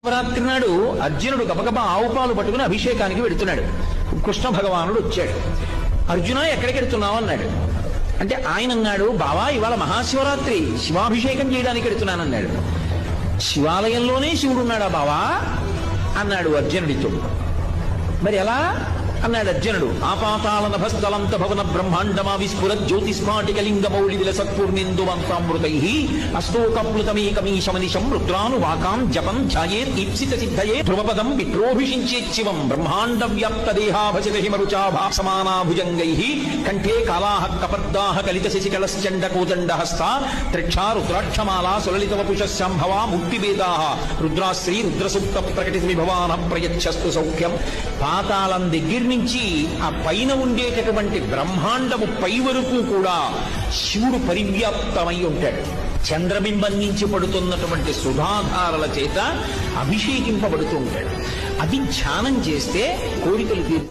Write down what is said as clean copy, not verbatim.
శివరాత్రి నాడు అర్జునుడు గబగబా ఆవు పాలు పట్టుకుని అభిషేకానికి వెడుతున్నాడు. కృష్ణ భగవానుడు వచ్చాడు. అర్జున ఎక్కడికి వెడుతున్నావు అన్నాడు. అంటే ఆయన అన్నాడు, బావా ఇవాళ మహాశివరాత్రి, శివాభిషేకం చేయడానికి వెడుతున్నానన్నాడు. శివాలయంలోనే శివుడు ఉన్నాడా బావా అన్నాడు అర్జునుడితో. మరి ఎలా అన్నాడు అర్జునుడు. ఆపాతాళ నభస్థలంత భవన బ్రహ్మాండమా విస్ఫుర జ్యోతిస్ఫాటికలింగ మౌళి విల సత్పూర్ణిందువంతామృతై అస్తోకప్లుతమేకమీశమనిశం రుద్రాను వాకాం జపం ధ్యాయేత్ ఈప్సిత సిద్ధయే ధ్రువపదం విప్రోభిషించేచ్చివం బ్రహ్మాండ వ్యాప్త దేహాభసిత హిమరుచాభా సమానాభుజంగై కంఠే కాలాహ కపర్దాహ కలిత శశికళశ్చండ కోదండ హస్త త్రిక్షా రుద్రాక్షమాలా సులలిత వపుషశాంభవా ముక్తివేదా రుద్రాశ్రీ రుద్రసూక్త ప్రకటిత విభవాన ప్రయచ్చస్తు సౌఖ్యం. పాతాళం దగ్గర నుంచి ఆ పైన ఉండేటటువంటి బ్రహ్మాండము పై వరకు కూడా శివుడు పరివ్యాప్తమై ఉంటాడు. చంద్రబింబం నుంచి పడుతున్నటువంటి సుధాధారల చేత అభిషేకింపబడుతూ ఉంటాడు. అది ధ్యానం చేస్తే కోరికలు